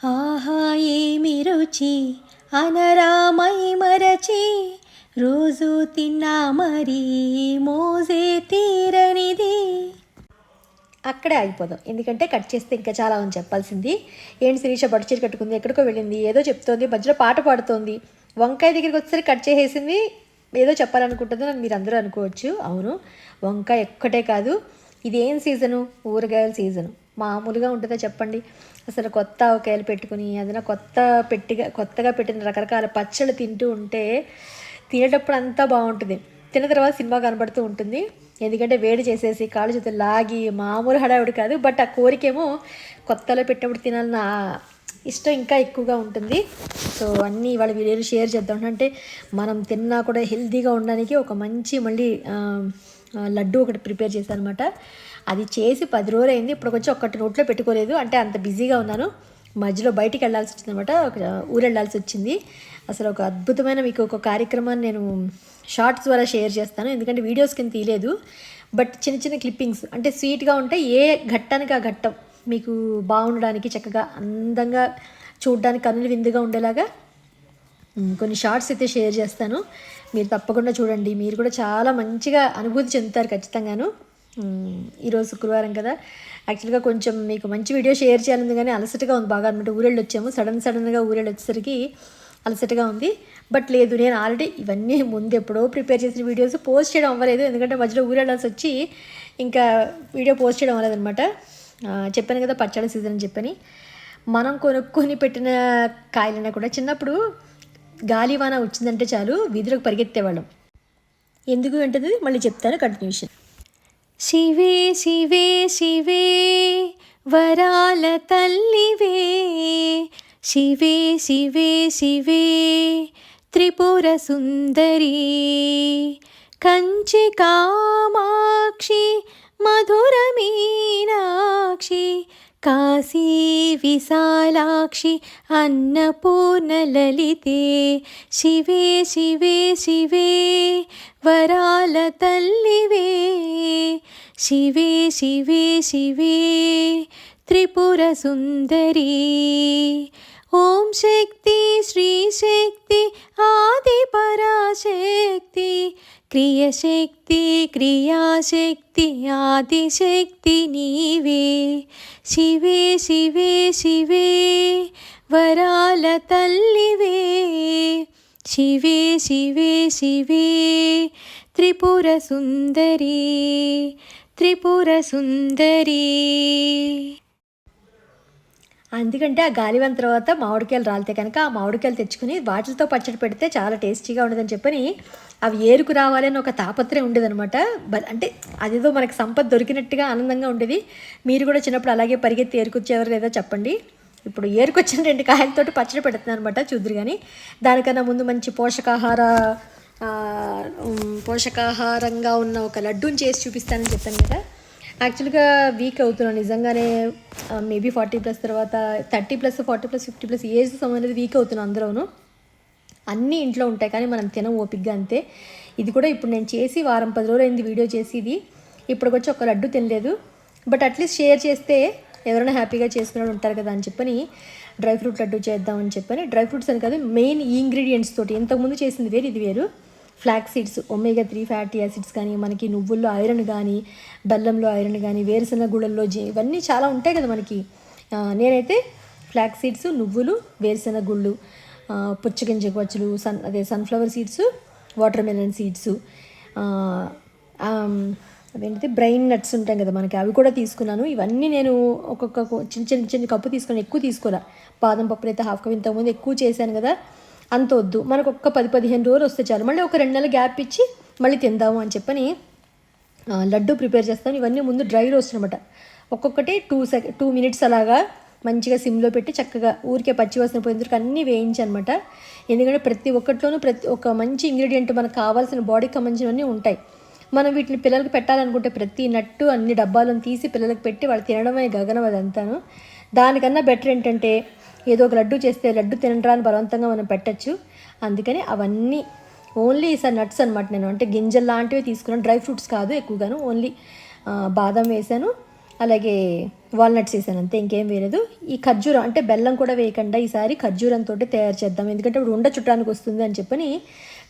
ఆహా ఏమి రుచి అనరామై మరచి రోజు తిన్నా మరి మోజే తీరనిది. అక్కడే ఆగిపోదాం, ఎందుకంటే కట్ చేస్తే ఇంకా చాలా అని చెప్పాల్సింది. ఏంటి శిరీష బట్టచీర కట్టుకుంది, ఎక్కడికో వెళ్ళింది, ఏదో చెప్తోంది, మధ్యలో పాట పాడుతోంది, వంకాయ దగ్గరికి వచ్చేసరికి కట్ చేసేసింది, ఏదో చెప్పాలనుకుంటుంది అని మీరు అందరూ అనుకోవచ్చు. అవును, వంకాయ ఒక్కటే కాదు, ఇదేం సీజను, ఊరగాయల సీజను. మామూలుగా ఉంటుందో చెప్పండి? అసలు కొత్త ఆవకాయలు పెట్టుకుని ఏదైనా కొత్తగా పెట్టిన రకరకాల పచ్చళ్ళు తింటూ ఉంటే తినేటప్పుడు అంతా బాగుంటుంది, తిన్న తర్వాత సినిమా కనబడుతూ ఉంటుంది. ఎందుకంటే వేడి చేసేసి కాళ్ళు చేతులు లాగి మామూలు హడావిడి కాదు, బట్ ఆ కోరికేమో కొత్తలో పెట్టినప్పుడు తినాలన్న ఇష్టం ఇంకా ఎక్కువగా ఉంటుంది. సో అన్నీ ఇవాళ వీడియోలు షేర్ చేద్దాం. అంటే మనం తిన్నా కూడా హెల్తీగా ఉండడానికి ఒక మంచి మళ్ళీ లడ్డు ఒకటి ప్రిపేర్ చేశాను అనమాట. అది చేసి 10 రోజులు అయింది, ఇప్పుడు వచ్చి ఒక్కటి నోట్లో పెట్టుకోలేదు, అంటే అంత బిజీగా ఉన్నాను. మధ్యలో బయటికి వెళ్ళాల్సి వచ్చింది అనమాట, ఒక ఊరు వెళ్ళాల్సి వచ్చింది. అసలు ఒక అద్భుతమైన మీకు ఒక కార్యక్రమాన్ని నేను షార్ట్స్ ద్వారా షేర్ చేస్తాను, ఎందుకంటే వీడియోస్ కింద తీయలేదు, బట్ చిన్న చిన్న క్లిప్పింగ్స్ అంటే స్వీట్గా ఉంటాయి. ఏ ఘట్టానికి ఆ ఘట్టం మీకు బాగుండడానికి, చక్కగా అందంగా చూడడానికి కన్నులు విందుగా ఉండేలాగా కొన్ని షార్ట్స్ అయితే షేర్ చేస్తాను. మీరు తప్పకుండా చూడండి, మీరు కూడా చాలా మంచిగా అనుభూతి చెందుతారు ఖచ్చితంగాను. ఈరోజు శుక్రవారం కదా, యాక్చువల్గా కొంచెం మీకు మంచి వీడియో షేర్ చేయాలని కానీ అలసటగా ఉంది బాగా అనమాట. ఊరెళ్ళి వచ్చాము, సడన్గా ఊరెళ్ళి వచ్చేసరికి అలసటగా ఉంది. బట్ లేదు, నేను ఆల్రెడీ ఇవన్నీ ముందు ఎప్పుడో ప్రిపేర్ చేసిన వీడియోస్ పోస్ట్ చేయడం అవ్వలేదు, ఎందుకంటే మధ్యలో ఊరెళ్ళాల్సి వచ్చి ఇంకా వీడియో పోస్ట్ చేయడం అవ్వలేదన్నమాట. చెప్పాను కదా పచ్చడి సీజన్ అని చెప్పని. మనం కొనుక్కొని పెట్టిన కాయలైనా కూడా చిన్నప్పుడు గాలివాన వచ్చిందంటే చాలు వీధిలోకి పరిగెత్తేవాళ్ళం. ఎందుకు ఏంటది మళ్ళీ చెప్తాను, కంటిన్యూషన్. శివే శివే శివే వరాల తల్లివే, శివే శివే శివే త్రిపుర సుందరి, కంచి కామాక్షి మధుర మీనాక్షి, కాశీ విశాలాక్షి అన్నపూర్ణ లలితే, శివే శివే శివే వరాల తల్లివే, శివే శివే శివే త్రిపుర సుందరి, ఓం శక్తి శ్రీ శక్తి ఆది పరాశక్తి, క్రియశక్తి క్రియాశక్తి ఆదిశక్తి నీవే, శివే శివే శివే వరాల తల్లివే, శివే శివే శివే త్రిపుర సుందరి, త్రిపుర సుందరి. ఎందుకంటే ఆ గాలివన్ తర్వాత మామిడికాయలు రాలితే కనుక ఆ మామిడికాయలు తెచ్చుకుని వాటితో పచ్చడి పెడితే చాలా టేస్టీగా ఉండదని చెప్పని అవి ఏరుకు రావాలని ఒక తాపత్రయం ఉండేదనమాట. అంటే అదేదో మనకి సంపద దొరికినట్టుగా ఆనందంగా ఉండేది. మీరు కూడా చిన్నప్పుడు అలాగే పరిగెత్తి ఏరుకొచ్చేవారు లేదో చెప్పండి. ఇప్పుడు ఏరుకొచ్చిన 2 కాయలతోటి పచ్చడి పెడుతున్నాను అనమాట, చూద్దరు. కానీ దానికన్నా ముందు మంచి పోషకాహారంగా ఉన్న ఒక లడ్డూని చేసి చూపిస్తానని చెప్పాను కదా. యాక్చువల్గా వీక్ అవుతున్నాను నిజంగానే, మేబీ 40+ తర్వాత 30+, 40+, 50+ ఏజ్ అనేది వీక్ అవుతున్నాను. అందరూను అన్నీ ఇంట్లో ఉంటాయి కానీ మనం తినం ఓపిగ్గా, అంతే. ఇది కూడా ఇప్పుడు నేను చేసి వారం 10 రోజులు అయింది వీడియో చేసి. ఇది ఇప్పటికొచ్చి ఒక లడ్డు తినలేదు, బట్ అట్లీస్ట్ షేర్ చేస్తే ఎవరైనా హ్యాపీగా చేసుకునే ఉంటారు కదా అని చెప్పని డ్రై ఫ్రూట్ లడ్డు చేద్దామని చెప్పని. డ్రై ఫ్రూట్స్ అని కాదు, మెయిన్ ఈ ఇంగ్రీడియంట్స్ తోటి. ఇంతకుముందు చేసింది వేరు, ఇది వేరు. Flax seeds, omega 3 fatty acids కానీ, మనకి నువ్వుల్లో ఐరన్ కానీ, బెల్లంలో ఐరన్ కానీ, వేరుశనగ గుళ్ళల్లో ఇవన్నీ చాలా ఉంటాయి కదా మనకి. నేనైతే ఫ్లాక్స్ సీడ్స్, నువ్వులు, వేరుశనగ గుళ్ళు, పుచ్చగింజ పచ్చులు, sunflower seeds, water melon seeds, అదేంటిది బ్రైన్ నట్స్ ఉంటాయి కదా మనకి, అవి కూడా తీసుకున్నాను. ఇవన్నీ నేను ఒక్కొక్క చిన్న కప్పు తీసుకున్నాను, ఎక్కువ తీసుకోలే. బాదం పప్పులు అయితే హాఫ్ కప్, ఇంతకుముందు ఎక్కువ చేశాను కదా అంత వద్దు, మనకు ఒక్క 10-15 రోజులు వస్తే చాలు. మళ్ళీ ఒక 2 నెలలు గ్యాప్ ఇచ్చి మళ్ళీ తిందాము అని చెప్పని లడ్డు ప్రిపేర్ చేస్తాను. ఇవన్నీ ముందు డ్రై రోస్ట్ అనమాట, ఒక్కొక్కటి 2 మినిట్స్ అలాగా మంచిగా సిమ్లో పెట్టి చక్కగా ఊరికే పచ్చివాసన పోయేందుకు అన్నీ వేయించనమాట. ఎందుకంటే ప్రతి ఒక్కటిలోనూ ఒక మంచి ఇంగ్రీడియంట్ మనకు కావాల్సిన బాడీకి సంబంధించినవన్నీ ఉంటాయి. మనం వీటిని పిల్లలకు పెట్టాలనుకుంటే ప్రతి నట్టు అన్ని డబ్బాలను తీసి పిల్లలకు పెట్టి వాళ్ళు తినడమే గగనం అదంతాను. దానికన్నా బెటర్ ఏంటంటే ఏదో ఒక లడ్డు చేస్తే లడ్డు తినరా అని బలవంతంగా మనం పెట్టచ్చు. అందుకని అవన్నీ ఓన్లీ ఈసారి నట్స్ అనమాట. నేను అంటే గింజలు లాంటివి తీసుకున్నాను, డ్రై ఫ్రూట్స్ కాదు ఎక్కువగాను. ఓన్లీ బాదం వేసాను, అలాగే వాల్నట్స్ వేసాను, అంతే, ఇంకేం వేయలేదు. ఈ ఖర్జూరం అంటే బెల్లం కూడా వేయకుండా ఈసారి ఖర్జూరంతో తయారు చేద్దాం, ఎందుకంటే ఇప్పుడు ఉండ చుట్టానికి వస్తుంది అని చెప్పని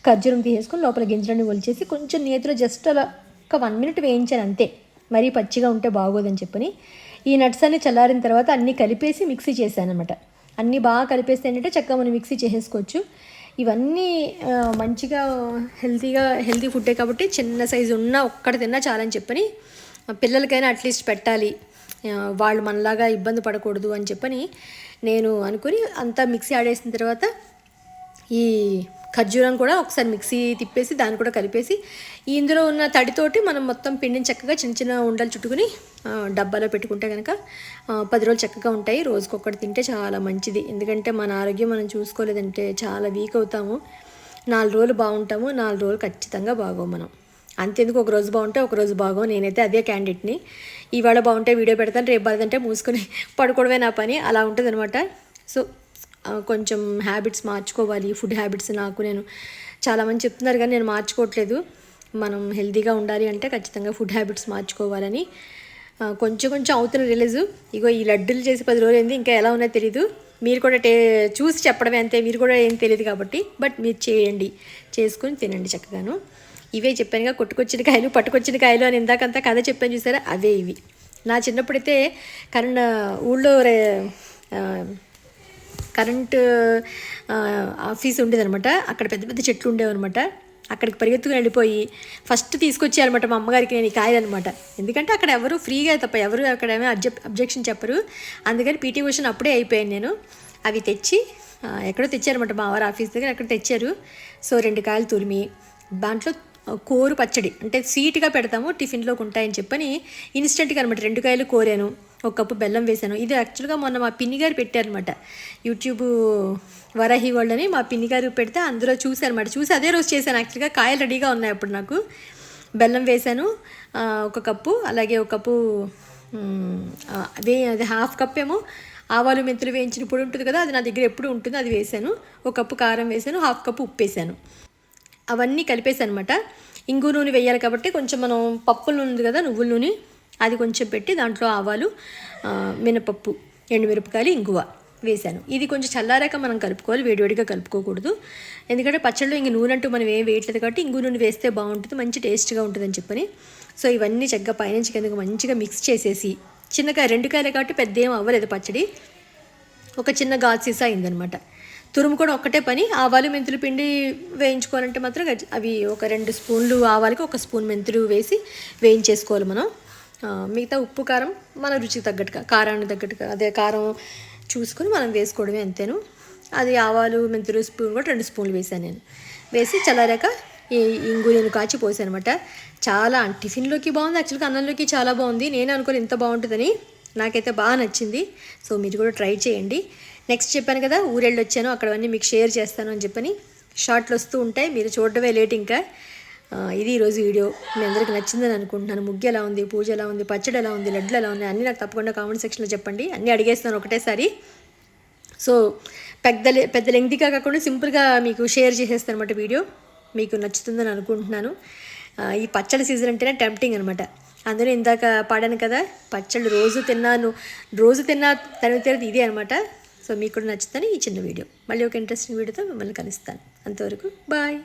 ఖర్జూరం తీసేసుకొని లోపల గింజలన్నీ ఒలిచేసి కొంచెం నేతిలో జస్ట్ అలా ఒక 1 minute వేయించాను అంతే, మరీ పచ్చిగా ఉంటే బాగోదని చెప్పని. ఈ నట్స్ అన్ని చల్లారిన తర్వాత అన్నీ కలిపేసి మిక్సీ చేశాను అనమాట. అన్నీ బాగా కలిపేస్తే ఏంటంటే చక్కగా మనం మిక్సీ చేసేసుకోవచ్చు. ఇవన్నీ మంచిగా హెల్తీ ఫుడ్డే కాబట్టి చిన్న సైజు ఉన్న ఒక్కటి తిన్నా చాలని చెప్పని, పిల్లలకైనా అట్లీస్ట్ పెట్టాలి, వాళ్ళు మనలాగా ఇబ్బంది పడకూడదు అని చెప్పని నేను అనుకుని అంతా మిక్సీ ఆడేసిన తర్వాత ఈ ఖర్జూరం కూడా ఒకసారి మిక్సీ తిప్పేసి దాన్ని కూడా కలిపేసి ఇందులో ఉన్న తడితోటి మనం మొత్తం పిండిని చక్కగా చిన్న చిన్న ఉండలు చుట్టుకుని డబ్బాలో పెట్టుకుంటే కనుక 10 రోజులు చక్కగా ఉంటాయి. రోజుకొకటి తింటే చాలా మంచిది, ఎందుకంటే మన ఆరోగ్యం మనం చూసుకోలేదంటే చాలా వీక్ అవుతాము. 4 రోజులు బాగుంటాము, 4 రోజులు ఖచ్చితంగా బాగోము మనం. అంతెందుకు, ఒక రోజు బాగుంటే ఒక రోజు బాగో. నేనైతే అదే క్యాండిడేట్ని. ఇవాళ బాగుంటే వీడియో పెడతాను, రేపు బాగుందంటే మూసుకొని పడుకోవడమే నా పని, అలా ఉంటుంది అనమాట. సో కొంచెం హ్యాబిట్స్ మార్చుకోవాలి, ఫుడ్ హ్యాబిట్స్. నేను చాలామంది చెప్తున్నారు కానీ నేను మార్చుకోవట్లేదు. మనం హెల్తీగా ఉండాలి అంటే ఖచ్చితంగా ఫుడ్ హ్యాబిట్స్ మార్చుకోవాలని కొంచెం అవుతున్న రిలీజ్. ఇగో ఈ లడ్డూలు చేసి 10 రోజులు అయింది, ఇంకా ఎలా ఉన్నాయో తెలీదు. మీరు కూడా చూసి చెప్పడమే అంతే, మీరు కూడా ఏం తెలియదు కాబట్టి. బట్ మీరు చేయండి, చేసుకొని తినండి చక్కగాను. ఇవే చెప్పానుగా, కొట్టుకొచ్చిన కాయలు పట్టుకొచ్చిన కాయలు అని ఇందాకంతా కథ చెప్పాను చూసారా, అవే ఇవి. నా చిన్నప్పుడైతే ఊళ్ళో కరెంట్ ఆఫీస్ ఉండేదనమాట. అక్కడ పెద్ద పెద్ద చెట్లు ఉండేవన్నమాట. అక్కడికి పరిగెత్తుకుని వెళ్ళిపోయి ఫస్ట్ తీసుకొచ్చారనమాట మా అమ్మగారికి నేను ఈ కాయలు అనమాట. ఎందుకంటే అక్కడ ఎవరు ఫ్రీగా తప్ప ఎవరు అక్కడ ఏమీ అబ్జెక్షన్ చెప్పరు. అందుకని పీటీ ఉషన్ అప్పుడే అయిపోయాను నేను. అవి తెచ్చి ఎక్కడో తెచ్చారనమాట, మా వారి ఆఫీస్ దగ్గర ఎక్కడ తెచ్చారు. సో 2 కాయలు తురిమి దాంట్లో కోరు పచ్చడి అంటే స్వీట్గా పెడతాము, టిఫిన్లోకి ఉంటాయని చెప్పని ఇన్స్టెంట్గా అనమాట 2 కాయలు కోరాను, 1 కప్పు బెల్లం వేశాను. ఇది యాక్చువల్గా మొన్న మా పిన్ని గారు పెట్టారనమాట, యూట్యూబ్ వరాహి వరల్డ్ అని మా పిన్ని గారు పెడితే అందులో చూశానమాట. చూసి అదే రోజు చేశాను. యాక్చువల్గా కాయలు రెడీగా ఉన్నాయి అప్పుడు నాకు. బెల్లం వేశాను 1 కప్పు, అలాగే 1 కప్పు అది 1/2 కప్ ఏమో ఆవాలు మెంతులు వేయించిన పొడి ఉంటుంది కదా, అది నా దగ్గర ఎప్పుడు ఉంటుంది, అది వేశాను. 1 కప్పు కారం వేశాను, 1/2 కప్పు ఉప్పు వేశాను. అవన్నీ కలిపేసి అనమాట. ఇంగు నూనె వేయాలి కాబట్టి కొంచెం మనం పప్పుల నూనె ఉంది కదా, నువ్వుల నూనె, అది కొంచెం పెట్టి దాంట్లో ఆవాలు, మినపప్పు, ఎండుమిరపకాయలు, ఇంగువ వేశాను. ఇది కొంచెం చల్లారాక మనం కలుపుకోవాలి, వేడివేడిగా కలుపుకోకూడదు. ఎందుకంటే పచ్చళ్ళు ఇంక నూనె అంటూ మనం ఏం వేయట్లేదు కాబట్టి ఇంగు నూనె వేస్తే బాగుంటుంది, మంచి టేస్ట్గా ఉంటుందని చెప్పని. సో ఇవన్నీ చక్కగా పైనుంచి కిందకి మంచిగా మిక్స్ చేసేసి, చిన్నకాయ 2 కాయలు కాబట్టి పెద్ద ఏం అవ్వలేదు పచ్చడి, ఒక చిన్న గాజు సీసా అయిందనమాట. తురుము కూడా ఒక్కటే పని. ఆవాలు మెంతులు పిండి వేయించుకోవాలంటే మాత్రం అవి ఒక 2 స్పూన్లు ఆవాలకి 1 స్పూన్ మెంతులు వేసి వేయించేసుకోవాలి మనం. మిగతా ఉప్పు కారం మన రుచికి తగ్గట్టుగా, కారానికి తగ్గట్టుగా, అదే కారం చూసుకొని మనం వేసుకోవడమే అంతేను. అది ఆవాలు మెంతులు స్పూన్ కూడా 2 స్పూన్లు వేసాను నేను. వేసి చల్లారాక ఈ ఇంగు నేను కాచి పోసాను అనమాట. చాలా టిఫిన్లోకి బాగుంది, యాక్చువల్గా అన్నంలోకి చాలా బాగుంది. నేను అనుకోని ఇంత బాగుంటుందని, నాకైతే బాగా నచ్చింది. సో మీరు కూడా ట్రై చేయండి. నెక్స్ట్ చెప్పాను కదా, ఊరెళ్ళి వచ్చాను, అక్కడవన్నీ మీకు షేర్ చేస్తాను అని చెప్పని. షార్ట్లు వస్తూ ఉంటాయి, మీరు చూడడమే లేట్. ఇంకా ఇది ఈరోజు వీడియో మీ అందరికీ నచ్చిందని అనుకుంటున్నాను. ముగ్గు ఎలా ఉంది, పూజ ఎలా ఉంది, పచ్చడి ఎలా ఉంది, లడ్లు ఎలా ఉన్నాయి అన్నీ నాకు తప్పకుండా కామెంట్ సెక్షన్లో చెప్పండి. అన్నీ అడిగేస్తాను ఒకటేసారి. సో పెద్ద లెంగ్తీగా కాకుండా సింపుల్గా మీకు షేర్ చేసేస్తాను అనమాట వీడియో. మీకు నచ్చుతుందని అనుకుంటున్నాను. ఈ పచ్చడి సీజన్ అంటేనే టెంప్టింగ్ అనమాట. అందులో ఇందాక పాడాను కదా, పచ్చళ్ళు రోజు తిన్నా తర్వాత ఇదే అనమాట. సో మీకు కూడా నచ్చుతుంది ఈ చిన్న వీడియో. మళ్ళీ ఒక ఇంట్రెస్టింగ్ వీడియోతో మిమ్మల్ని కలుస్తాను. అంతవరకు బాయ్.